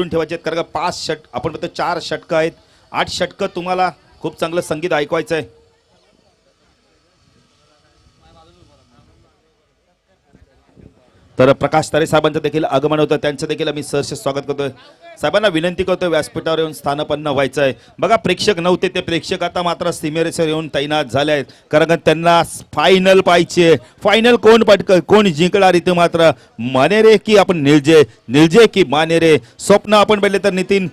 ठेवायचे आहेत, कारण का 5 षट आपण म्हणतो 4 षटकं आहेत, 8 षटकं तुम्हाला खूप चांगलं संगीत ऐकवायचं आहे. तर प्रकाश तारे साहेबांचं देखील आगमन होतं, त्यांचं देखील आम्ही सहर्ष स्वागत करतोय. साहेबांना विनंती करतोय व्यासपीठावर येऊन स्थानपन्न व्हायचं आहे. बघा प्रेक्षक नव्हते ते प्रेक्षक आता मात्र सीमेरेषेवर येऊन तैनात झाले आहेत, कारण का त्यांना फायनल पाहिजे. फायनल कोण जिंकणार इथे मात्र मानेरे की आपण निळजे की मानेरे. स्वप्न आपण पाहिले तर नितीन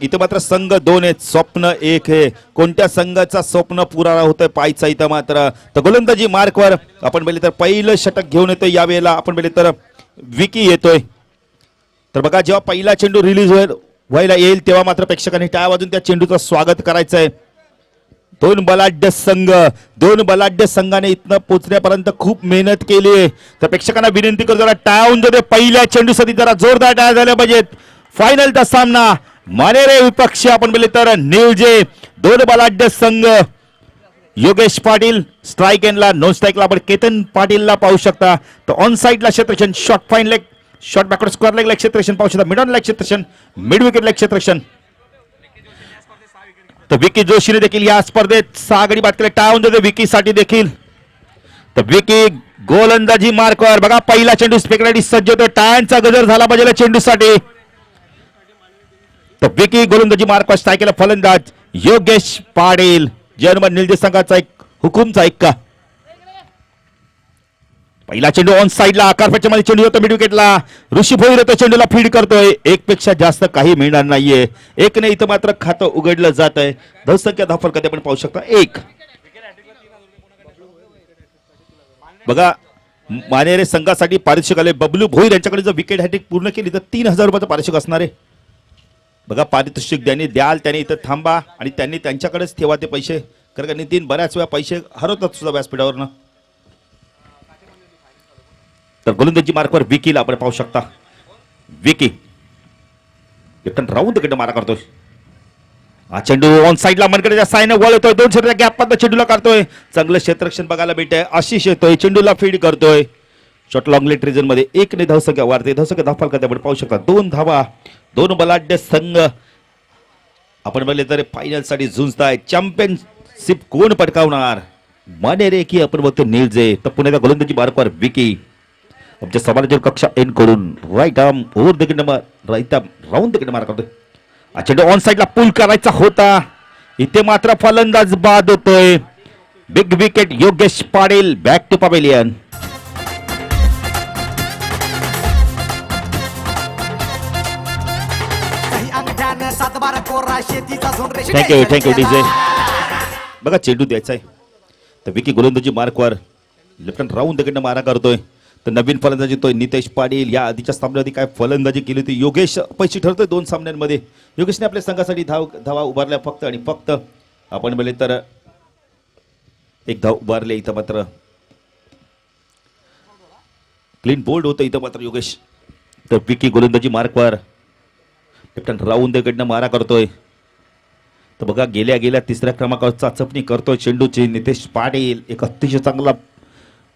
इथं मात्र संघ 2 आहेत, स्वप्न 1 आहे. कोणत्या संघाचा स्वप्न पुरा होतोय पाहायचा इथं मात्र. तर गोलंदाजी मार्कवर आपण पाहिले तर पहिलं षटक घेऊन येतोय यावेळेला आपण पाहिले तर विकी येतोय. तर बघा जेव्हा पहिला चेंडू रिलीज व्हायला येईल तेव्हा मात्र प्रेक्षकांनी टाळ्या वाजून त्या चेंडूचं स्वागत करायचं आहे. दोन बलाढ्य संघाने इथनं पोहोचण्यापर्यंत खूप मेहनत केली आहे. तर प्रेक्षकांना विनंती करतो जरा टाळून जर पहिल्या चेंडूसाठी जरा जोरदार टाळ्या झाल्या पाहिजेत. फायनलचा सामना मानेरे विपक्ष आपण बोलले तर निळजे. दोन बलाढ्य संघ. योगेश पाटील स्ट्राइक एंडला, नॉन स्ट्राइकला आपण केतन पाटीलला पाहू शकता. तर ऑन साइडला क्षेत्ररक्षण, short fine leg, short backward square लेगला क्षेत्ररक्षण पाहू शकता. मिड ऑन लेग क्षेत्ररक्षण, मिड विकेटला क्षेत्ररक्षण. तर विकी जोशीने देखील या स्पर्धेत 6 गडी बाद केले. टाळून देते विकीसाठी देखील. तर विकी गोलंदाजी मार्कवर बघा पहिला चेंडू स्पेकसाठी सज्ज होतो. टाळ्यांचा गजर झाला पाहिजे चेंडूसाठी. तर विकी गोलंदाजी मार्कवर स्ट्राइक केला. फलंदाज योगेश पाटील. जर्मन निळजे संघाचा एक हुकुमचा ऐका. पहिला चेंडू ऑन साइडला आकार मध्ये चेंडू होतो मिड विकेटला. ऋषी भोईर तो चेंडूला फीड करतोय. एक पेक्षा जास्त काही मिळणार नाहीये. एक नाही इथं मात्र खातं उघडलं जात आहे. धावसंख्या धावफल कधी आपण पाहू शकता 1. बघा मानेरे संघासाठी पारितोषिक आले. बबलू भोईर यांच्याकडे जर विकेट हॅट्रिक पूर्ण केली तर 3000 रुपयाचं पारितोषिक असणार आहे. बघा पारितोषिक त्यांनी द्याल त्याने इथं थांबा आणि त्यांनी त्यांच्याकडेच ठेवा ते पैसे, कारण का नितीन बऱ्याच वेळा पैसे हरवतात सुद्धा व्यासपीठावरनं. तर गोलंदाजी मार्कवर विकीला आपण पाहू शकता. विकी लेफ्ट राऊंड कडे मारा करतोय. हा चेंडू ऑन साइडला मनकडेच्या साईने वळतोय. 2 क्षेत्र गॅप मध्ये चेंडूला काढतोय. चांगलं क्षेत्ररक्षण बघायला भेटतंय. आशिष येतोय चेंडूला फीड करतोय. शॉर्ट लॉंग लेट रिजन मध्ये 1 ने धावसंख्या वाढते. धावसंख्या धावफल कधी आपण पाहू शकता 2 धावा. 2 बलाढ्य संघ आपण म्हणले तर फायनल साठी झुंजताय. चॅम्पियनशिप कोण पटकावणार, मानेरे की आपण बघतो निळजे. तर पुण्याच्या गोलंदाजी मार्कवर विकी. आमच्या समालोचन कक्षा एन करून right arm over the wicket right arm round the wicket मारा करतोय. हा चेंडू ऑन साइडला पुल करायचा होता. इथे मात्र फलंदाज बाद होतोय. Big wicket Yogesh Patil. Back to pavilion. Thank you DJ. बघा चेंडू द्यायचा आहे. तर विकी गोलंदाजी मार्कवर लेफ्ट हँड राऊंड द मारा करतोय. तर नवीन फलंदाजी तो नितेश पाटील. या आधीच्या सामन्यामध्ये काय फलंदाजी केली होती. योगेश पैसे ठरतोय 2 सामन्यांमध्ये. योगेशने आपल्या संघासाठी धावा उभारल्या फक्त आणि फक्त आपण बोलले तर 1 धाव उभारले. इथं मात्र क्लीन बोल्ड होतं इथं मात्र योगेश. तर विकी गोलंदाजी मार्कवर लेफ्ट हँड राऊंड द मारा करतोय. तर बघा गेल्या 3ऱ्या क्रमांकाचा चाचपणी करतोय चेंडूची नितेश पाटील. एक अतिशय चांगला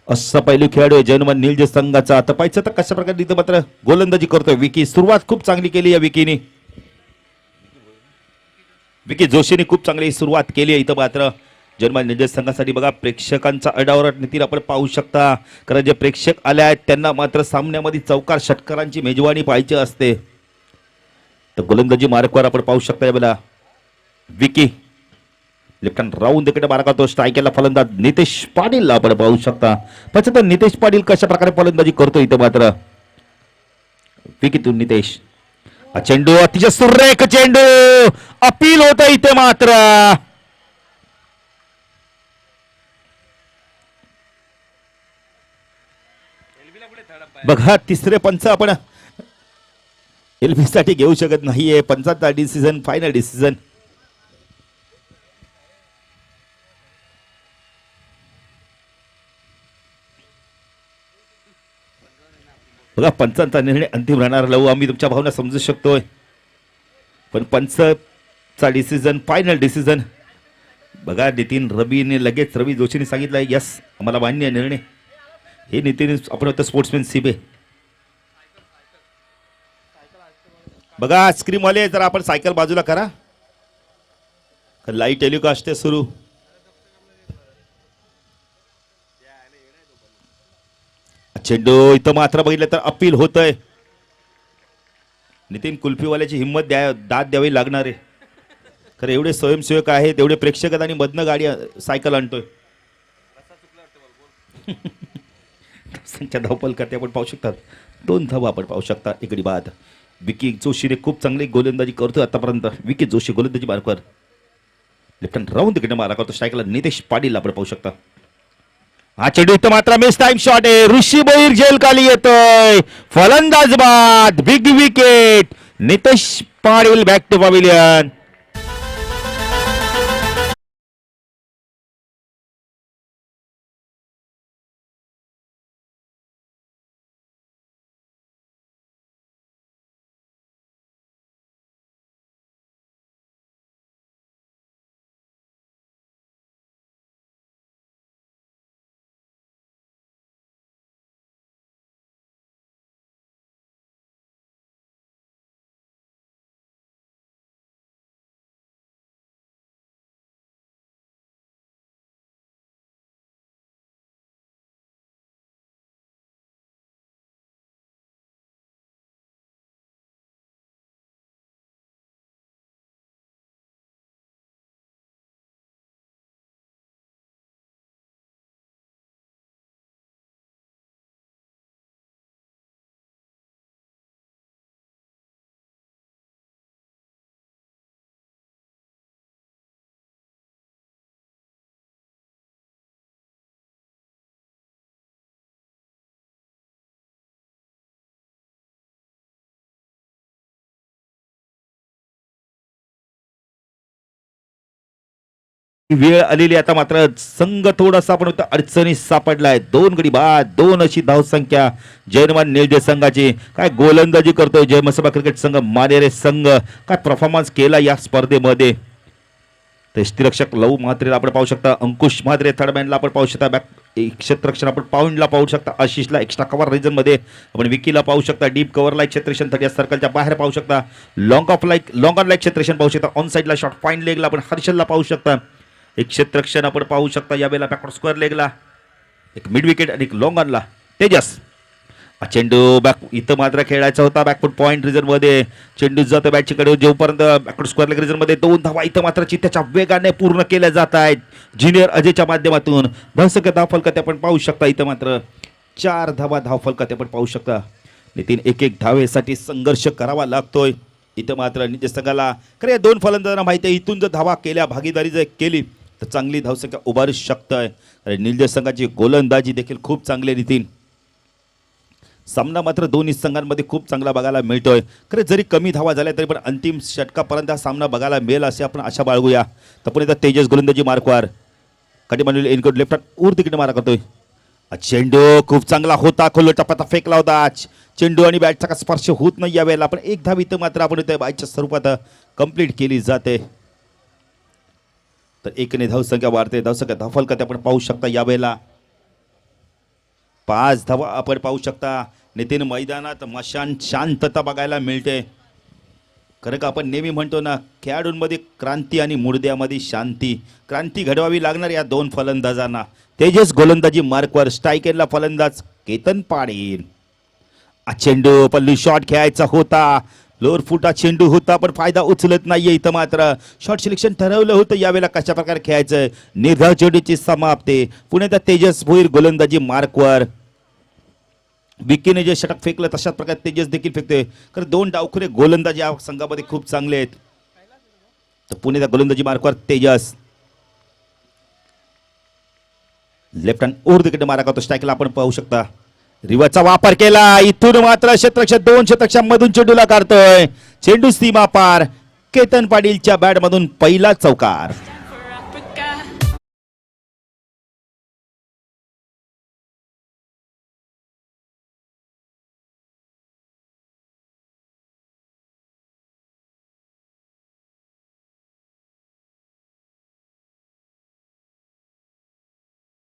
असा पहिली खेळाडू आहे जर्मन निळजे संघाचा. आता पाहिजे तर कशा प्रकारे इथं मात्र गोलंदाजी करतोय विकी. सुरुवात खूप चांगली केली या विकीने. विकी जोशीने खूप चांगली सुरुवात केली आहे इथं मात्र जर्मन निळजे संघासाठी. बघा प्रेक्षकांचा अडावरट नितीन आपण पाहू शकता, कारण जे प्रेक्षक आले आहेत त्यांना मात्र सामन्यामध्ये चौकार षटकारांची मेजवानी पाहिजे असते. तर गोलंदाजी मार्कवर आपण पाहू शकता यावेळेला Vicky left hand round the मारा करतो. स्ट्राइक केला फलंदाज नितेश पाटीलला आपण पाहू शकता. पण नितेश पाटील कशा प्रकारे फलंदाजी करतो इथं मात्र विकीतून नितेश. हा चेंडू अतिशय सुरेख चेंडू. अपील होत इथे मात्र. बघा 3रे पंच आपण एलबी साठी घेऊ शकत नाहीये. पंचांचा डिसिजन फायनल डिसिजन. बघा पंचांचा निर्णय अंतिम राहणार. लवू आम्ही तुमच्या भावना समजू शकतोय, पण पंचचा डिसिजन फायनल डिसिजन. बघा नितीन रवीने लगेच रवी जोशीने सांगितलं यस आम्हाला मान्य निर्णय. हे नितीन आपण होतं स्पोर्ट्समॅनशिप आहे. बघा आईस्क्रीम वाले जरा आपण सायकल बाजूला करा, लाईट टेलिकास्ट आहे सुरू. चेंडू इथं मात्र बघितलं तर अपील होतंय. नितीन कुल्फीवाल्याची हिंमत दाद द्यावी लागणार आहे. खरं एवढे स्वयंसेवक आहेत, एवढे प्रेक्षक आहेत आणि मधनं गाडी सायकल आणतोय. धावपल करते आपण पाहू शकतात. 2 धावा आपण पाहू शकता. इकडे बाद विकी जोशीने खूप चांगली गोलंदाजी करतोय आतापर्यंत. विकी जोशी गोलंदाजी मार्कवर लेफ्ट हँड राऊंड तिकडे मारा करतो. स्ट्राईकला नितेश पाटील आपण पाहू शकता. हा चेंडू इथं मात्र मिस टाइम शॉट आहे. ऋषी बहिर जेल खाली येतोय. फलंदाज बाद big wicket. Nitesh Patil back to pavilion. वेळ आलेली आता मात्र संघ थोडासा पण अडचणीत सापडलाय. 2 गडी बाद 2 अशी धावसंख्या जयनमान निळजे संघाची. काय गोलंदाजी करतोय जयमसभा क्रिकेट संघ मानेरे संघ. काय परफॉर्मन्स केला या स्पर्धेमध्ये. यष्टीरक्षक लव म्हात्रेला आपण पाहू शकता. अंकुश म्हात्रे थर्डमॅनला आपण पाहू शकता. बॅक क्षेत्ररक्षण आपण पाऊंडला पाहू शकता. आशिषला एक्स्ट्रा कव्हर रिजन मध्ये आपण विकीला पाहू शकता. डीप कव्हर लाईक क्षेत्ररक्षण 30 सर्कलच्या बाहेर पाहू शकता. लॉंग ऑन लाईक क्षेत्ररक्षण पाहू शकता. ऑन साईडला शॉर्ट फाईन लेगला आपण हर्षलला पाहू शकता. एक क्षेत्ररक्षण आपण पाहू शकता. यावेळेला बॅकवर्ड स्क्वेअर लेगला एक मिड विकेट आणि एक लॉंग ऑनला तेजस. चेंडू बॅक इथं मात्र खेळायचा होता. बॅकफुट पॉईंट रिझन मध्ये चेंडू जातो बॅटची कडे जोपर्यंत बॅकवर्ड स्क्वेअर लेग रिझन मध्ये 2 धावा इथं मात्र चित्त्याच्या वेगाने पूर्ण केल्या जात आहेत ज्युनियर अजयच्या माध्यमातून. धावसंख्या धावफलकात आपण पाहू शकता. इथं मात्र 4 धावा धावफलकात आपण पाहू शकता. नितीन एक धावेसाठी संघर्ष करावा लागतोय. इथं मात्र निज संघाला खरे 2 फलंदाजांना माहिती आहे इथून जर धावा केल्या भागीदारी जर केली तर चांगली धावसंख्या उभारू शकतंय. आणि निळजे संघाची गोलंदाजी देखील खूप चांगली. नितीन सामना मात्र दोन्ही संघांमध्ये खूप चांगला बघायला मिळतोय. खरे जरी कमी धावा झाल्या तरी पण अंतिम षटकापर्यंत हा सामना बघायला मिळेल असे आपण आशा बाळगूया. तर पण इथं तेजस गोलंदाजी मार्कवर कटी मांडलेली इनकोड लेफ्ट ऊर तिकडे मारा करतोय. चेंडू खूप चांगला होता. खोल टप्प्यात फेकला होता. चेंडू आणि बॅटचा का स्पर्श होत नाही यावेळेला. पण 1 धाव इथं मात्र आपण इथं बॅटच्या स्वरूपात कंप्लीट केली जाते. तर 1ने धावसंख्या वाढते. धावसंख्या धावफलकात आपण पाहू शकता. यावेळेला 5 धावा आपण पाहू शकता. नितीन मैदानात मशान शांतता बघायला मिळते. खरं का आपण नेहमी म्हणतो ना खेळाडूंमध्ये क्रांती आणि मुडद्यामध्ये शांती. क्रांती घडवावी लागणार या 2 फलंदाजांना. तेजस गोलंदाजी मार्कवर. स्ट्राईक एंडला फलंदाज केतन पाटील. चेंडू पल्लू शॉट खेळायचा होता. लोअर फुटा चेंडू होता पण फायदा उचलत नाहीये. इथं मात्र शॉट सिलेक्शन ठरवलं होतं यावेळेला कशा प्रकारे खेळायचं. निर्धाव चेंडूची समाप्ती. पुण्याचा तेजस भोईर गोलंदाजी मार्कवर. विकीने जे षटक फेकलं तशाच प्रकारे तेजस देखील फेकते. कारण 2 डावखुरे गोलंदाज या संघामध्ये खूप चांगले आहेत. तर पुण्याचा गोलंदाजी मार्कवर तेजस. लेफ्ट हँड ओव्हर तिकडे मारा करतो. स्ट्राईकला आपण पाहू शकता. रिवर्सचा वापर केला. इथून मात्र क्षेत्ररक्षक 2 क्षेत्ररक्षांमधून चेंडूला काढतोय. चेंडू सीमा पार. केतन पाटीलच्या बॅटमधून पहिला चौकार.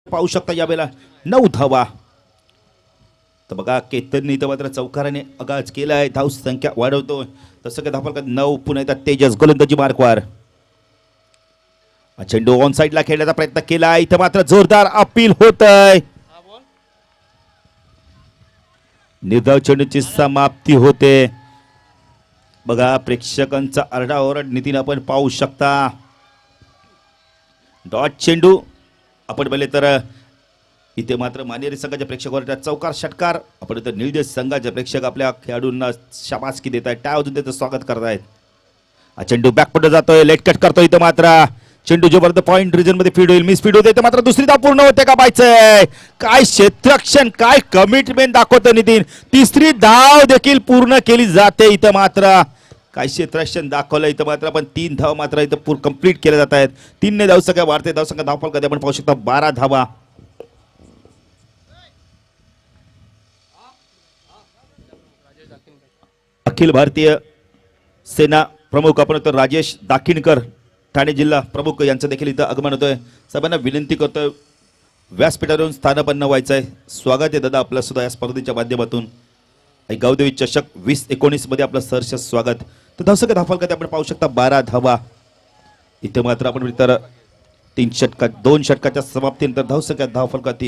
पाहू शकता यावेळेला 9 धावा. तर बघा केतनने इथं मात्र चौकाराने आगाज केला आहे, धाव संख्या वाढवतोय. तसं काय धावफलकात 9 पुन्हा येतात तेजस गोलंदाजी मार्कवर. चेंडू ऑन साईडला खेळण्याचा प्रयत्न केला, इथं मात्र जोरदार अपील होत आहे. निर्धाव चेंडूची समाप्ती होते. बघा प्रेक्षकांचा आरडाओरड नितीन आपण पाहू शकता. डॉट चेंडू आपण पाहिले तर इथे मात्र मानेरी संघाच्या प्रेक्षकांवर चौकार षटकार. आपण इथं निळदेश संघाचे प्रेक्षक आपल्या खेळाडूंना शाबासकी देत आहेत, टाळ वाजून त्याचं स्वागत करत आहेत. चेंडू बॅकपट जातोय, लेट कट करतोय. इथं मात्र चेंडू जोपर्यंत पॉइंट रिजन मध्ये फीड होईल, मिस फीड होते तर मात्र दुसरी धाव पूर्ण होते का पाहायचंय. काय क्षेत्ररक्षण, काय कमिटमेंट दाखवतं नितीन. तिसरी धाव देखील पूर्ण केली जाते. इथं मात्र काय क्षेत्ररक्षण दाखवलं. इथं मात्र आपण 3 धाव मात्र इथं कंप्लीट केल्या जात आहेत. 3 ने धावसंख्या वाढते. धावसंख्या धावफल कधी आपण पाहू शकता 12 धावा. अखिल भारतीय सेना प्रमुख आपण तर राजेश दाखिणकर ठाणे जिल्हा प्रमुख यांचं देखील इथं आगमन होतोय. साहेबांना विनंती करतोय व्यासपीठावरून स्थानपन्न व्हायचं आहे. स्वागत आहे दादा आपलं सुद्धा या स्पर्धेच्या माध्यमातून. गावदेवी चषक 2019 मध्ये आपलं सहर्ष स्वागत. तर धावसंख्या धावफलकात आपण पाहू शकता 12 धावा. इथे मात्र आपण तर 2 षटकाच्या समाप्तीनंतर धावसंख्या धावफलकात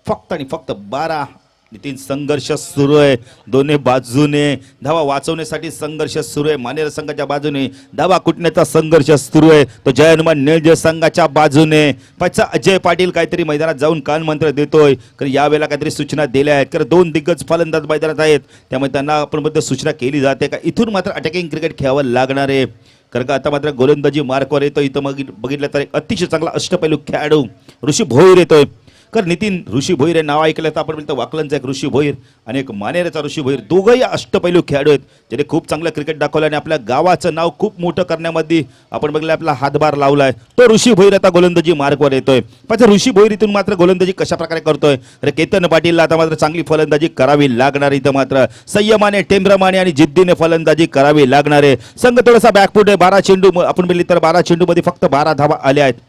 फक्त आणि फक्त 12. नितीन संघर्ष सुरू आहे दोन्ही बाजूने. धावा वाचवण्यासाठी संघर्ष सुरू आहे मानेर संघाच्या बाजूने, धावा कुटण्याचा संघर्ष सुरू आहे तो जय हनुमान निळदेश संघाच्या बाजूने. पाचचा अजय पाटील काहीतरी मैदानात जाऊन कानमंत्र देतोय, कारण यावेळेला काहीतरी सूचना दिल्या आहेत, कारण 2 दिग्गज फलंदाज मैदानात आहेत, त्यामुळे त्यांना आपण मध्ये सूचना केली जाते का इथून मात्र अटॅकिंग क्रिकेट खेळावं लागणार आहे. कारण का आता मात्र गोलंदाजी मार्कवर येतो. इथं मग बघितलं तर एक अतिशय चांगला अष्टपैलू खेळाडू ऋषी भोईर येतोय. कारण नितीन ऋषी भोईर हे नाव ऐकलं तर आपण बोलतो वाकलनचा एक ऋषी भोईर आणि एक मानेरचा ऋषी भोईर, दोघंही अष्टपैलू खेळाडू आहेत ज्याने खूप चांगलं क्रिकेट दाखवलं आणि आपल्या गावाचं नाव खूप मोठं करण्यामध्ये आपण बघलं आपला हातभार लावलाय. तो ऋषी भोईर आता गोलंदाजी मार्कवर येतोय. पण ऋषी भोईर इथून मात्र गोलंदाजी कशा प्रकारे करतोय. अरे केतन पाटीलला आता मात्र चांगली फलंदाजी करावी लागणार. इथं मात्र संयमाने टेंब्रमाने आणि जिद्दीने फलंदाजी करावी लागणार आहे. संघ थोडासा बॅकफूट आहे. 12 चेंडू आपण बोलली तर 12 चेंडू मध्ये फक्त 12 धावा आल्या आहेत.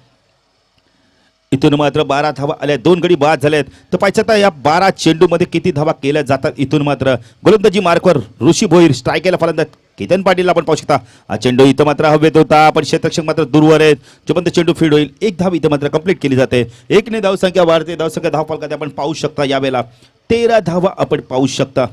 इथून मात्र 12 धावा आल्या, 2 गडी बाद झालेत. तर पाहिजे आता या 12 चेंडू मध्ये किती धावा केल्या जातात. इथून मात्र गोलंदाजी मार्कवर ऋषी भोईर, स्ट्राईक केला फलंदाज केतन पाटील आपण पाहू शकता. हा चेंडू इथं मात्र हवेत होता, पण क्षेत्ररक्षक मात्र दूरवर आहेत. जोपर्यंत चेंडू फीड होईल 1 धाव इथं मात्र कंप्लीट केली जाते. 1 ने धावसंख्या वाढते. धावसंख्या धावफलकात आपण पाहू शकता यावेळेला 13 धावा आपण पाहू शकता.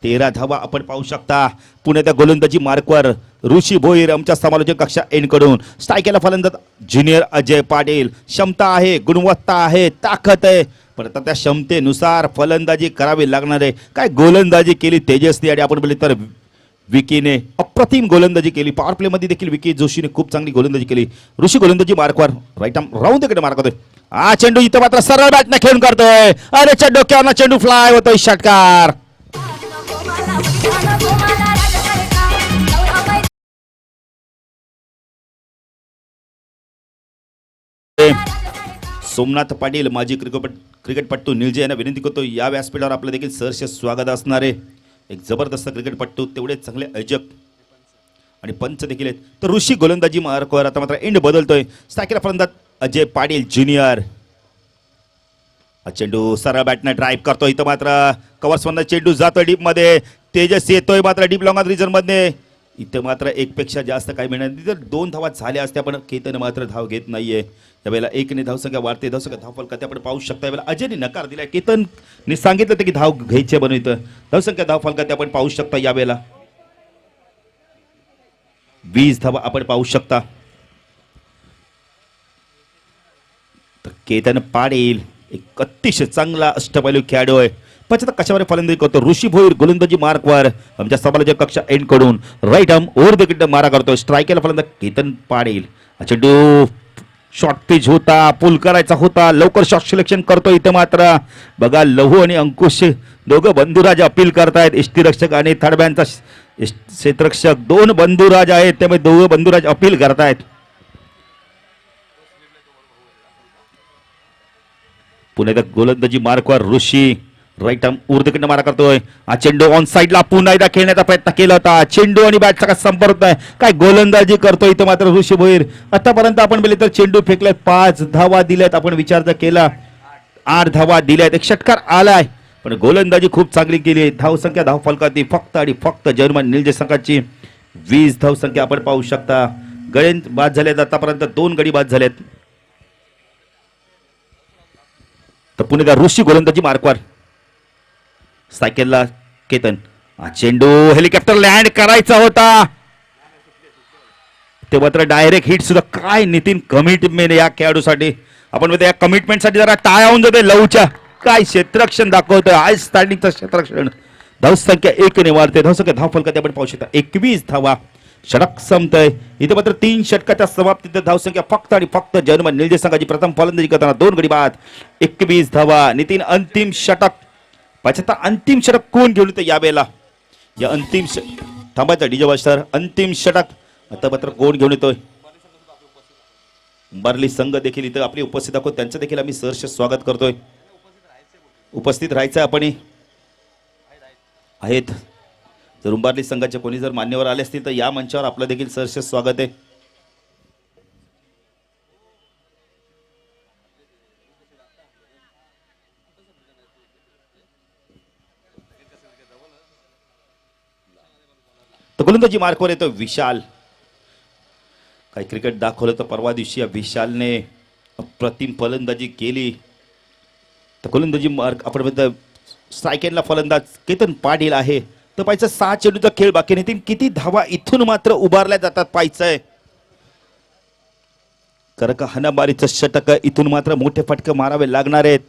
तेरा धावा आपण पाहू शकता. पुणे त्या गोलंदाजी मार्कवर ऋषी भोईर आमच्या समालोचक कक्षा एन कडून स्ट्राईक केला फलंदाज ज्युनियर अजय पाटील. क्षमता आहे, गुणवत्ता आहे, ताकद आहे, पण आता त्या क्षमतेनुसार फलंदाजी करावी लागणार आहे. काय गोलंदाजी केली तेजसने आणि आपण बोलले तर विकीने अप्रतिम गोलंदाजी केली. पॉवर प्ले मध्ये देखील विकी जोशीने खूप चांगली गोलंदाजी केली. ऋषी गोलंदाजी मार्कवर राईट आर्म राऊंड तिकडे मार्क होतोय. हा चेंडू इथं मात्र सरळ बॅटने खेळून करतोय. अरे च्या डोक्यावर चेंडू फ्लाय होतोय. षटकार. सोमनाथ पाटील माजी क्रिकेटपट्टू निळजे यांना विनंती करतो या व्यासपीठावर आपलं देखील सहर्ष स्वागत असणार आहे. एक जबरदस्त क्रिकेटपट्टू, तेवढे चांगले आयोजक आणि पंच देखील आहेत. तर ऋषी गोलंदाजी मार्कवर आता मात्र एंड बदलतोय. स्ट्राईकला फलंदाज अजय पाटील ज्युनियर. चेंडू सरळ बॅटने ड्राईव्ह करतो. इथं मात्र कव्हर्स मधनं चेंडू जातोय डीप मध्ये. तेजस येतोय मात्र डीप लॉंग रिजन मध्ये. इथं मात्र 1 पेक्षा जास्त काही मिळणार नाही. तर 2 धावा झाल्या असत्या, पण केतन मात्र धाव घेत नाहीये. त्यावेळेला 1 ने धावसंख्या वाढते. धावसंख्या धावफलकात आपण पाहू शकता. यावेळेला अजयने नकार दिलाय. केतनने सांगितलं होतं की धाव घ्यायचे बनवून. इथं धावसंख्या धावफलकात आपण पाहू शकता यावेळेला 20 धावा आपण पाहू शकता. तर केतन पाटील एक अतिशय चांगला अष्टपैलू खेळाडू आहे. पचता कशावर फलंदाजी करतो. ऋषी भोईर गोलंदाजी मार्कवर आमच्या समालोचक कक्षा एंड कडून right arm over the wicket मारा करतो. स्ट्राईक केला फलंदाज केतन पाटील. चेंडू शॉर्ट पिच होता, पुल करायचा होता, लवकर शॉट सिलेक्शन करतो. इथं मात्र बघा लहू आणि अंकुश दोघं बंधुराज अपील करतायत. यष्टीरक्षक आणि थर्डमॅनचा क्षेत्ररक्षक 2 बंधुराज आहेत, त्यामुळे दोघं बंधुराज अपील करतायत. पुणे गोलंदाजी मार्कवर ऋषी राईट आर्म ऊर्ध्वकडनं मारा करतोय. हा चेंडू ऑन साईडला पुन्हा एकदा खेळण्याचा प्रयत्न केला होता. चेंडू आणि बॅटचा काय संपर्क नाही. काय गोलंदाजी करतोय इथं मात्र ऋषी भोईर. आतापर्यंत आपण बघितलं तर चेंडू फेकलेत, 5 धावा दिल्यात. आपण विचार जर केला 8 धावा दिल्यात, एक षटकार आलाय, पण गोलंदाजी खूप चांगली केली. धावसंख्या धावफलकाची फक्त आणि फक्त जर्मन निळजे संघाची 20 धावसंख्या आपण पाहू शकता. गडी बाद झालेत आतापर्यंत, 2 गडी बाद झालेत. तर पुणे ऋषी गोलंदाजी मार्कवर. सायकलला केतन. हा चेंडू हेलिकॉप्टर लँड करायचा होता, ते मात्र डायरेक्ट हिट सुद्धा. काय नितीन कमिटमेंट या खेळाडूसाठी. आपण या कमिटमेंटसाठी जरा टाळ्या होऊन जाते. लवच्या काय क्षेत्ररक्षण दाखवतोय आज स्टार्टिंगचं क्षेत्ररक्षण. धावसंख्या 1 ने वाढते. धावसंख्या धावफलकात आपण पाहू शकता 21 धावा. षटक संपतंय इथे मात्र 3 षटकाच्या समाप्तीत धावसंख्या फक्त आणि फक्त जर्मन निळजे संघाची प्रथम फलंदाजी करताना 2 गडी बाद, 21 धावा. नितीन अंतिम षटक, पाचता अंतिम षटक कोण घेऊन येतं यावेळेला? या अंतिम थांबायचा डीजे मास्टर. अंतिम षटक आता मात्र कोण घेऊन येतोय? बार्ली संघ देखील इथं आपली उपस्थित दाखवत, त्यांचं देखील आम्ही सहर्ष स्वागत करतोय. उपस्थित राहायचं आपण आहेत. जर उंबारली संघाचे कोणी जर मान्यवर आले असतील तर या मंचावर आपलं देखील सहर्ष स्वागत आहे. तर गोलंदाजी मार्कवर येतो विशाल. काही क्रिकेट दाखवलं तर परवा दिवशी या विशालने अप्रतिम फलंदाजी केली. तर गोलंदाजी मार्क आपण स्ट्रायकेनला फलंदाज केतन पाटील आहे. तर पाहायचं 6 चेंडूचा खेळ बाकी. नितीन किती धावा इथून मात्र उभारल्या जातात पाहायचंय. कारण का हनामारीचं षटक इथून मात्र मोठे फटके मारावे लागणार आहेत.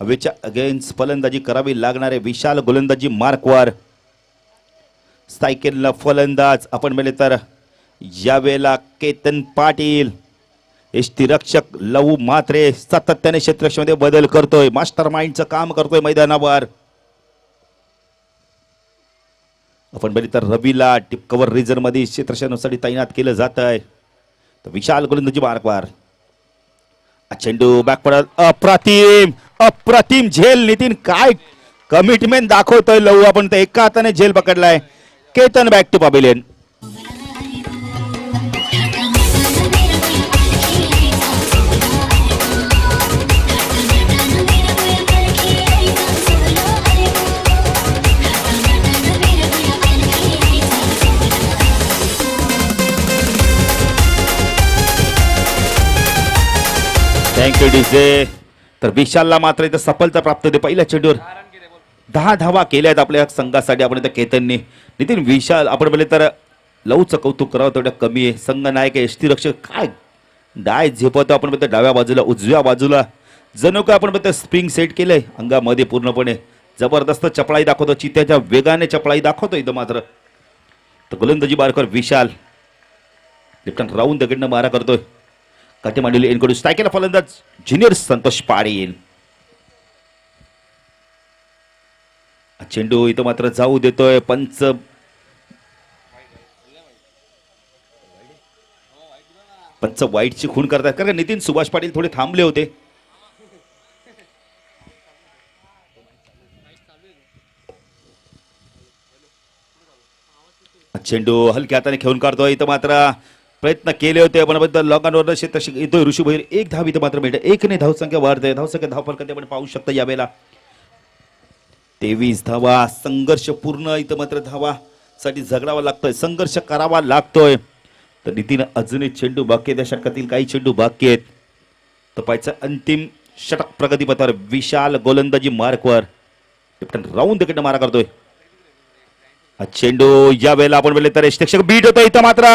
हवेच्या अगेन्स्ट फलंदाजी करावी लागणारे विशाल गोलंदाजी मार्कवर. स्ट्रायकेनला फलंदाज आपण मिळले तर यावेळेला केतन पाटील. यष्टीरक्षक लवू मात्रे सातत्याने क्षेत्ररक्षणामध्ये बदल करतोय, मास्टर माइंडचं काम करतोय मैदानावर. आपण बघितलं तर रवीला टिप कव्हर रिझर्व मध्ये क्षेत्ररक्षणासाठी तैनात केलं जात आहे. तर विशाल गोलंदाजी मार्कवर. चेंडू बॅक पडत, अप्रतिम अप्रतिम झेल. नितीन काय कमिटमेंट दाखवतोय लवू. आपण तर एका हाताने झेल पकडलाय. Ketan back to pavilion. Thank you DJ. तर विशालला मात्र इथं सफलता प्राप्त होते. पहिल्या चेंडूवर 10 धावा केल्या आहेत आपल्या संघासाठी. आपण इथं केतनने. नितीन विशाल आपण बोलले तर लवचं कौतुक करावं तेवढं कमी आहे. संघ नायक आहे, यष्टीरक्षक काय डाय झेपवतो. आपण बोलतो डाव्या बाजूला उजव्या बाजूला जणू काय आपण बोलतो स्प्रिंग सेट केलंय अंगामध्ये पूर्णपणे. जबरदस्त चपळाई दाखवतो, चित्त्याच्या वेगाने चपळाई दाखवतो इथं मात्र. तर गोलंदाजी बारकर विशाल लेफ्ट राऊंड दगडनं मारा करतोय. काठी मांडलेली एनकडून स्ट्रायकेला फलंदाज ज्युनियर संतोष पाटील. चेंडू इथं मात्र जाऊ देतोय पंच. पंच वाईटची खूण करतात कारण नितीन सुभाष पाटील थोडे थांबले होते. चेंडू हलक्या हाताने खेळून काढतोय. इथं मात्र प्रयत्न केले होते आपण लोकांवर क्षेत्र येतोय ऋषी भोईर. 1 धाव इथं मात्र मिळते. 1 ने धावसंख्या वाढते. धावसंख्या धावफलकात आपण पाहू शकता यावेळेला 23 धावा. संघर्षपूर्ण इथं मात्र धावासाठी झगडावा लागतोय, संघर्ष करावा लागतोय. तर नितीन अजूनही चेंडू बाकी आहेत. त्या षटकातील काही चेंडू बाकी आहेत. तर पाहायचं अंतिम षटक प्रगतीपथावर विशाल गोलंदाजी मार्कवर. कॅप्टन राऊंड दगडनं मारा करतोय. चेंडू या वेळेला आपण बोलले तर यष्टीरक्षक बीट होतो. इथं मात्र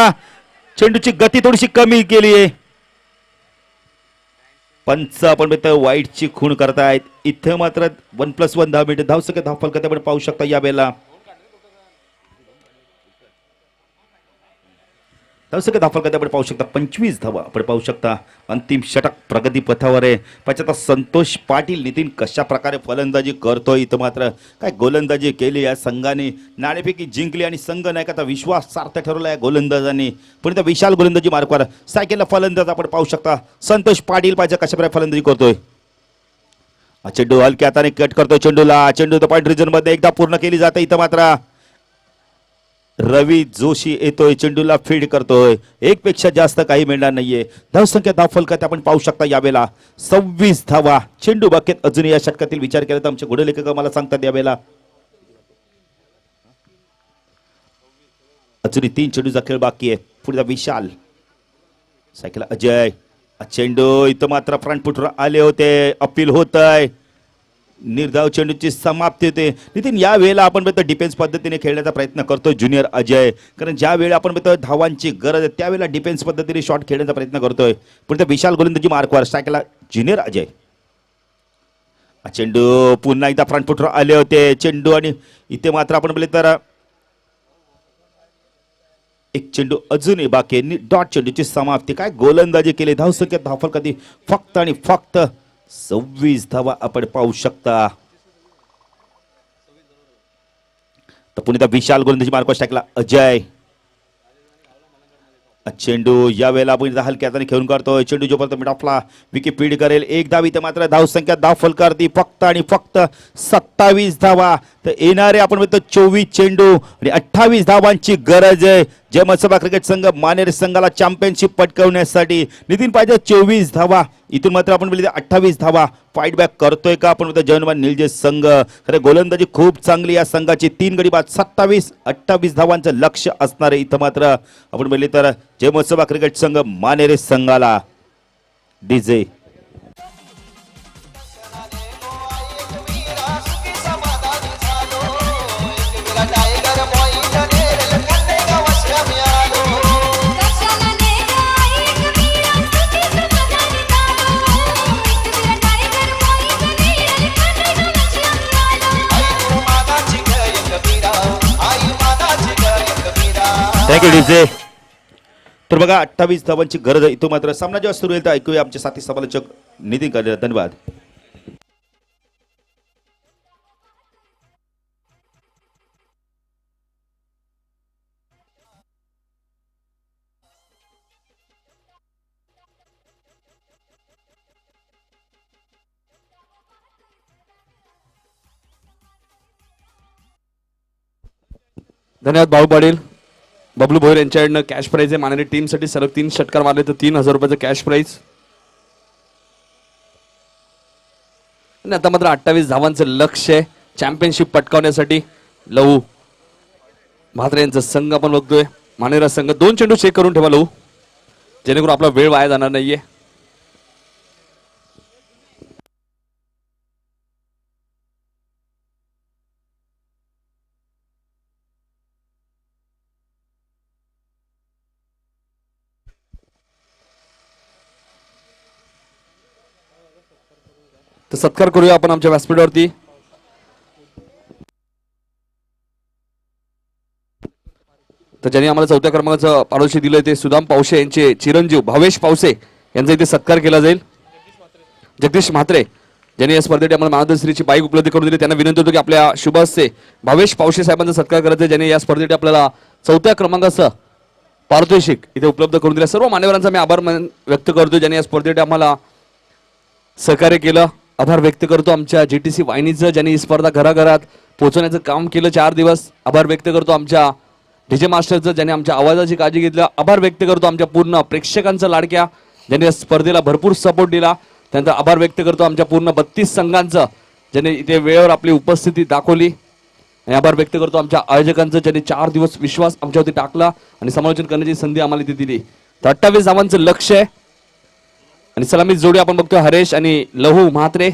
चेंडूची गती थोडीशी कमी केली आहे. पंच आपण बोलतो वाईटची खूण करतायत. इथं मात्र 1+1 धाव मिळते. धावसंख्या धावफलकात आपण पाहू शकता या वेळेला धावसंख्या धावफलकात आपण पाहू शकता 25 धावा आपण पाहू शकता. अंतिम षटक प्रगती पथावर आहे. पाहिजे संतोष पाटील. नितीन कशा प्रकारे फलंदाजी करतोय. इथं मात्र काय गोलंदाजी केली या संघाने. नाणेफेकी जिंकली आणि संघ नायकाचा विश्वास सार्थ ठरवला या गोलंदाजांनी. पण इथं विशाल गोलंदाजी मार्कवर सायकलला फलंदाज आपण पाहू शकता संतोष पाटील. पाहिजे कशा प्रकारे फलंदाजी करतोय. हा चेंडू हलक्या हाताने कट करतो चेंडूला. चेंडू तर पॉइंट रिजन मध्ये एकदा पूर्ण केली जाते. इथं मात्र रवी जोशी येतोय चेंडूला फीड करतोय. एक पेक्षा जास्त काही मिळणार नाहीये. धावसंख्या धावफलकात आपण पाहू शकता यावेळेला 26 धावा. चेंडू बाबतीत अजून या षटकातील विचार केला तर आमचे घोडे लेखक मला सांगतात यावेळेला अजूनही 3 चेंडूचा खेळ बाकी आहे. पुढचा विशाल सायकल अजय. चेंडू इथं मात्र फ्रंट फुटवर आले होते. अपील होत आहे. निर्धाव चेंडूची समाप्ती होते. नितीन या वेळेला आपण बघतो डिफेन्स पद्धतीने खेळण्याचा प्रयत्न करतो ज्युनियर अजय. कारण ज्या वेळेला आपण बघतो धावांची गरज आहे त्यावेळेला डिफेन्स पद्धतीने शॉट खेळण्याचा प्रयत्न करतोय. पण त्या विशाल गोलंदाजी मार्कवर स्ट्राईकला ज्युनियर अजय. चेंडू पुन्हा एकदा फ्रंट फुटवर आले होते चेंडू आणि इथे मात्र आपण बोलले तर एक चेंडू अजूनही बाकी आहे. डॉट चेंडूची समाप्ती. काय गोलंदाजी केली. धावसंख्या धावफल कधी फक्त आणि फक्त 26 धावा आपण पाहू शकता. तर पुन्हा विशाल गोलंदाजी मार्कवर टाकला अजय. चेंडू या वेळेला आपण हलक्या हाताने खेळून करतोय. चेंडू जोपर्यंत मिड ऑफला विकेट पीड करेल. एक धाव इथे मात्र धावसंख्या धावफलकावरती फक्त आणि फक्त 27 धावा. तर येणारे आपण म्हणतो 24 चेंडू आणि 28 धावांची गरज आहे. जय मत्सबा क्रिकेट संघ मानेर संघाला चॅम्पियनशिप पटकावण्यासाठी. नितीन पाहिजे 24 धावा. इथून मात्र आपण बोलले 28 धावा. फाईट बॅक करतोय का आपण म्हणतो जयनमान निलजे संघ. खरं गोलंदाजी खूप चांगली या संघाची. 3 गडी बाद 27-28 धावांचं लक्ष असणार आहे. इथं मात्र आपण बोलले तर जय मत्सबा क्रिकेट संघ मानेरे संघाला डीजे थँक्यू डीजे. तर बघा 28 धावांची गरज आहे. इथं मात्र सामना जेव्हा सुरू होईल तर ऐकूया आमचे साथी समालोचक नितीन काळे. धन्यवाद. धन्यवाद भाऊ पाटील. बबलू भोईर यांच्याकडनं कॅश प्राईज आहे. माननीय टीमसाठी सलग 3 षटकार मारले तर 3000 रुपयाचं कॅश प्राईज. आणि आता मात्र 28 धावांचं लक्ष आहे चॅम्पियनशिप पटकावण्यासाठी. लहू म्हात्रे यांचा संघ आपण बघतोय. मानेरा संघ 2 चेंडू चेक करून ठेवा लहू, जेणेकरून आपला वेळ वाया जाणार नाहीये. तर सत्कार करूया आपण आमच्या व्यासपीठावरती. तर ज्यांनी आम्हाला 4थ्या क्रमांकाचं पारितोषिक दिलंय ते सुदाम पावसे यांचे चिरंजीव भावेश पावसे यांचा इथे सत्कार केला जाईल. जगदीश म्हात्रे ज्यांनी या स्पर्धेसाठी आम्हाला मार्गदर्शनाची बाईक उपलब्ध करून दिली त्यांना विनंती होतो की आपल्या शुभ हस्ते भावेश पावसे साहेबांचा सत्कार करायचा, ज्यांनी या स्पर्धेसाठी आपल्याला 4थ्या क्रमांकाचं पारितोषिक इथे उपलब्ध करून दिलं. सर्व मान्यवरांचा मी आभार व्यक्त करतो ज्यांनी या स्पर्धेसाठी आम्हाला सहकार्य केलं. आभार व्यक्त करतो आमच्या GTC वाहिनीचं, ज्यांनी ही स्पर्धा घराघरात पोहोचवण्याचं काम केलं 4 दिवस. आभार व्यक्त करतो आमच्या DJ मास्टरचं, ज्यांनी आमच्या आवाजाची काळजी घेतली. आभार व्यक्त करतो आमच्या पूर्ण प्रेक्षकांचा लाडक्या, ज्यांनी या स्पर्धेला भरपूर सपोर्ट दिला. त्यानंतर आभार व्यक्त करतो आमच्या पूर्ण 32 संघांचं, ज्यांनी इथे वेळेवर आपली उपस्थिती दाखवली. आणि आभार व्यक्त करतो आमच्या आयोजकांचं, ज्यांनी 4 दिवस विश्वास आमच्यावरती टाकला आणि समालोचन करण्याची संधी आम्हाला इथे दिली. तर 28 धावांचं लक्ष आहे. आणि सलामी जोडी आपण बघतोय हरेश आणि लहू म्हात्रे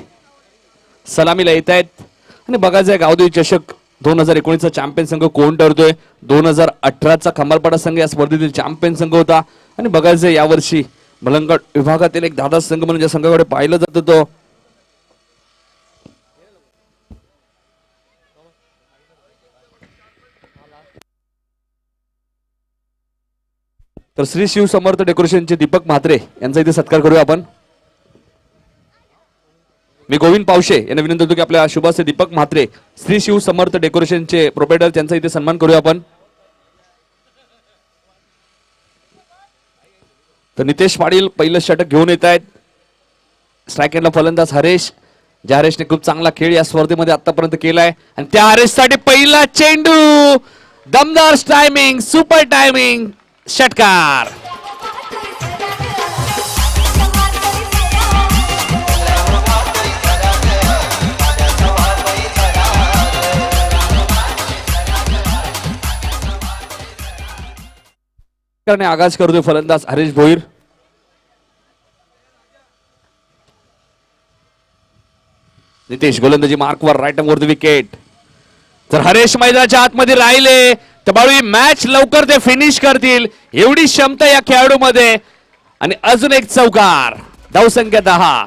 सलामीला येत आहेत. आणि बघायचं आहे गावदेवी चषक 2019चा चॅम्पियन संघ कोण ठरतोय. 2018चा खंबालपाडा संघ या स्पर्धेतील चॅम्पियन संघ होता. आणि बघायचं आहे यावर्षी मलंगड विभागातील एक धाडस संघ म्हणून ज्या संघाकडे पाहिलं जातं तो तर श्री शिव समर्थ डेकोरेशनचे दीपक म्हात्रे यांचा इथे सत्कार करूया आपण. मी गोविंद पावशे यांना विनंती करतो की आपल्या शुभासे दीपक म्हात्रे श्री शिव समर्थ डेकोरेशनचे प्रोप्रायटर त्यांचा इथे सन्मान करूया आपण. तर नितेश पाटील पहिलं षटक घेऊन येत आहेत. स्ट्राईक एंडला फलंदाज हरेश ज्या हरेशने खूप चांगला खेळ या स्पर्धेमध्ये आतापर्यंत केलाय आणि त्या हरेशसाठी पहिला चेंडू, दमदार टायमिंग, सुपर टायमिंग, षटकार. आगाज करतोय फलंदाज हरीश भोईर. नितेश गोलंदाजी मार्कवर, राईट वर द विकेट. जर हरेश मैदानाच्या आतमध्ये राहिले तर बाळू ही मॅच लवकर ते फिनिश करतील एवढी क्षमता या खेळाडूमध्ये. आणि अजून एक चौकार, धावसंख्या 10.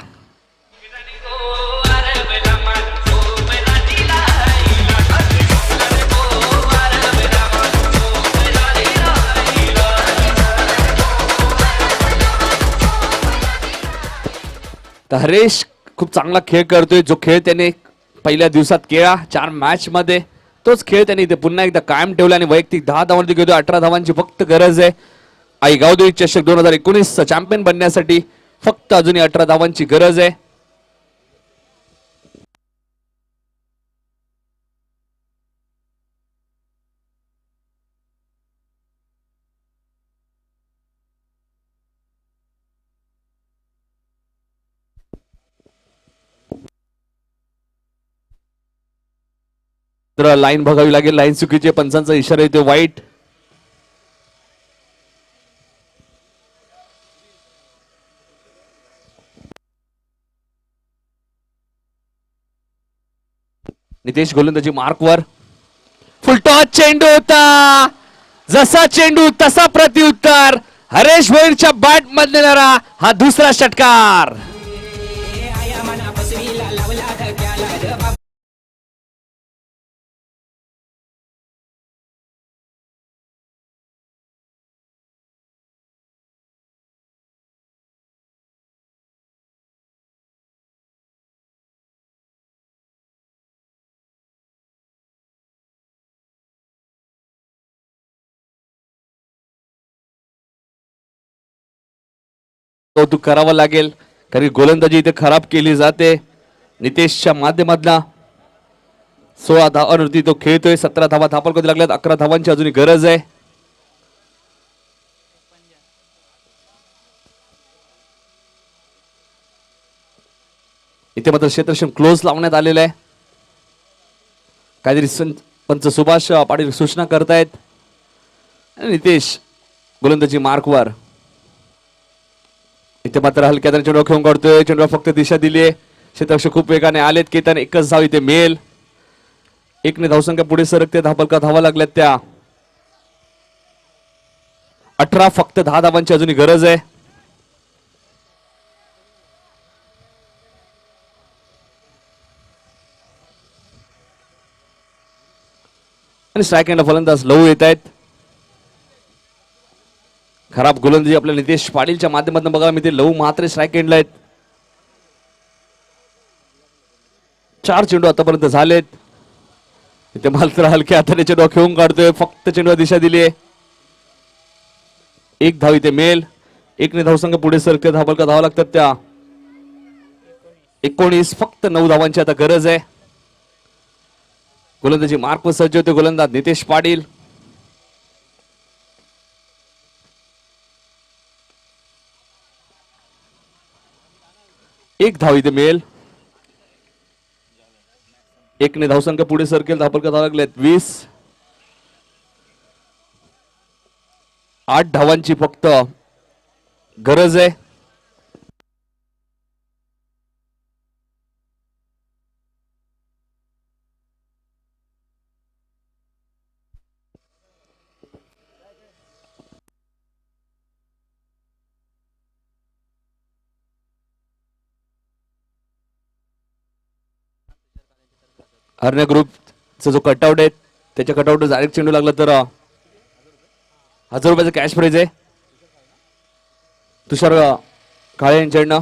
तर हरेश खूप चांगला खेळ करतोय. जो खेळ त्याने पहिल्या दिवसात केला 4 मॅच मध्ये, तोच खेळ त्याने इथे पुन्हा एकदा कायम ठेवला आणि वैयक्तिक 10 धावांवरती घेतोय. 18 धावांची फक्त गरज आहे आई गावदेवी चषक 2019 चॅम्पियन बनण्यासाठी. फक्त अजूनही 18 धावांची गरज आहे. तर लाईन बघावी लागेल. लाईन चुकीची, पंचांचा इशारा येतो वाईट. नितेश गोलंदाजी मार्कवर, फुलटॉस चेंडू होता. जसा चेंडू तसा प्रत्युत्तर. हरेश भोईरच्या बॅट मध्ये येणारा हा दुसरा षटकार. कौतुक करावं लागेल कारण गोलंदाजी इथे खराब केली जाते. नितेशच्या माध्यमातून 16 धावांवरती तो खेळतोय. 17 धावा धापल कधी लागल्यात. 11 धावांची अजूनही गरज आहे. इथे मात्र क्षेत्रक्षण क्लोज लावण्यात आलेलं आहे. काहीतरी पंच सुभाष पाटील सूचना करतायत. नितेश गोलंदाजी मार्कवर, इथे मात्र हलक्या चेंडू खेळून काढतोय. चेंडूला फक्त दिशा दिली आहे. क्षेत्ररक्षक खूप वेगाने आलेत. केतन एकच धाव इथे मिळेल. 1ने धावसंख्या पुढे सरकते. धापलका धावा लागल्यात त्या 18. फक्त 10 धावांची अजूनही गरज आहे. आणि स्ट्राईक एंड फलंदाज लवू येत आहेत. खराब गोलंदाजी आपल्या नितेश पाटीलच्या माध्यमातून बघायला मिळते. लवू मात्र स्ट्राईक एंडला आहेत. 4 चेंडू आतापर्यंत झालेत. इथे मात्र हलक्या हाताने चेंडू खेळून काढतोय. फक्त चेंडूला दिशा दिली आहे. 1 धाव इथे मिळेल. 1ने धावसंख्या पुढे सरकते. धाबलका धावा लागतात त्या 19. फक्त 9 धावांची आता गरज आहे. गोलंदाजी मार्कवर सज्ज होते गोलंदाज नितेश पाटील. एक धाव इथे मिळेल. 1ने धावसंख्या पुढे सरकेल. धापलका धावा लागल्यात 20. 8 धावांची फक्त गरज आहे. हरण्या ग्रुपचा जो कटआउट आहे त्याच्या कटआउट डायरेक्ट चेंडू लागला तर 1000 रुपयाचं कॅश प्राइज आहे. तुषार काळे यांच्याकडनं.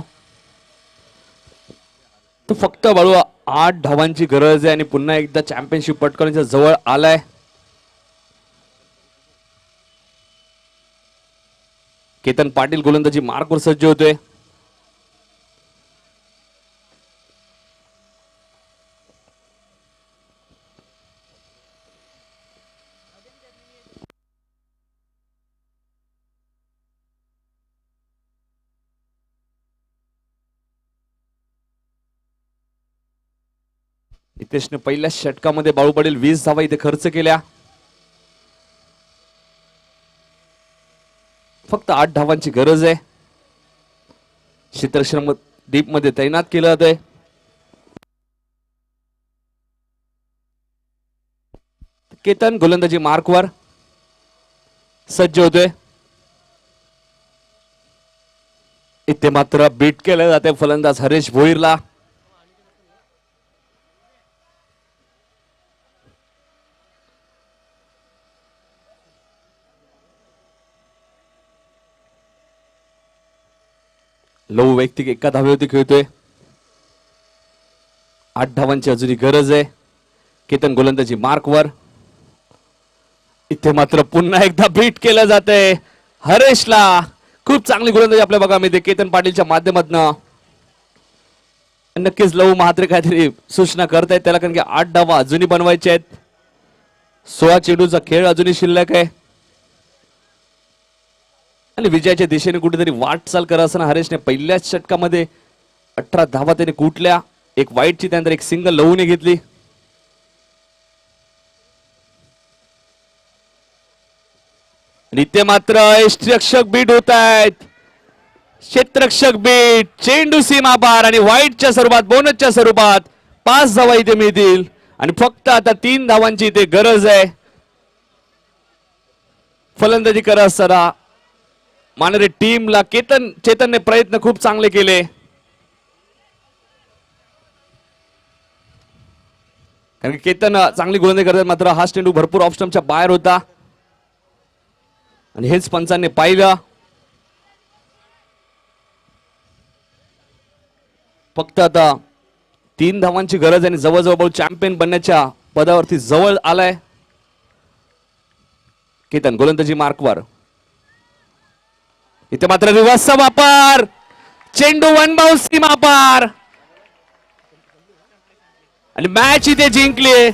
तो फक्त बाळू 8 धावांची गरज आहे आणि पुन्हा एकदा चॅम्पियनशिप पटकावण्याच्या जवळ आलाय. केतन पाटील गोलंदाजी मार्कवर सज्ज होतोय. हितेशने पहिल्या षटकामध्ये बाळू पाटील 20 धावा इथे खर्च केल्या. फक्त 8 धावांची गरज आहे. क्षेत्ररक्षण डीप मध्ये तैनात केलं जातंय. केतन गोलंदाजी मार्कवर सज्ज होतोय. इथे मात्र बीट केलं जाते फलंदाज हरेश भोईरला. लव वैयक्तिक एका धावेवरती खेळतोय. 8 धावांची अजूनही गरज आहे. केतन गोलंदाजी मार्कवर. इथे मात्र पुन्हा एकदा बीट केलं जातंय हरेशला. खूप चांगली गोलंदाजी आपल्या बघा मिळते केतन पाटीलच्या माध्यमातून. नक्कीच लव महात्रे काहीतरी सूचना करतायत त्याला, कारण की 8 धावा अजूनही बनवायचे आहेत. 16 चेंडूचा खेळ अजूनही शिल्लक आहे आणि विजयाच्या दिशेने कुठेतरी वाटचाल करत असताना हरेशने पहिल्याच षटकामध्ये 18 धावा त्याने कुठल्या. एक वाईटची त्यानंतर एक सिंगल लवूने घेतली. आणि इथे मात्र क्षेत्ररक्षक बीट होत आहेत. क्षेत्ररक्षक बीट, चेंडू सीमा पार आणि वाईटच्या स्वरूपात, बोनसच्या स्वरूपात 5 धावा इथे मिळतील आणि फक्त आता 3 धावांची इथे गरज आहे. फलंदाजी करत असताना मानरे टीमला चेतनने प्रयत्न खूप चांगले केले, कारण केतन चांगली गोलंदाजी करतात. मात्र हा चेंडू भरपूर ऑफ स्टंपच्या बाहेर होता आणि हेच पंचांनी पाहिलं. फक्त आता 3 धावांची गरज आणि जवळजवळ चॅम्पियन बनण्याच्या पदावरती जवळ आलाय केतन. गोलंदाजी मार्कवर. इथे मात्र रिव्हर्सचा वापर, चेंडू वन बाउन्स सीमा पार आणि मॅच इथे जिंकली.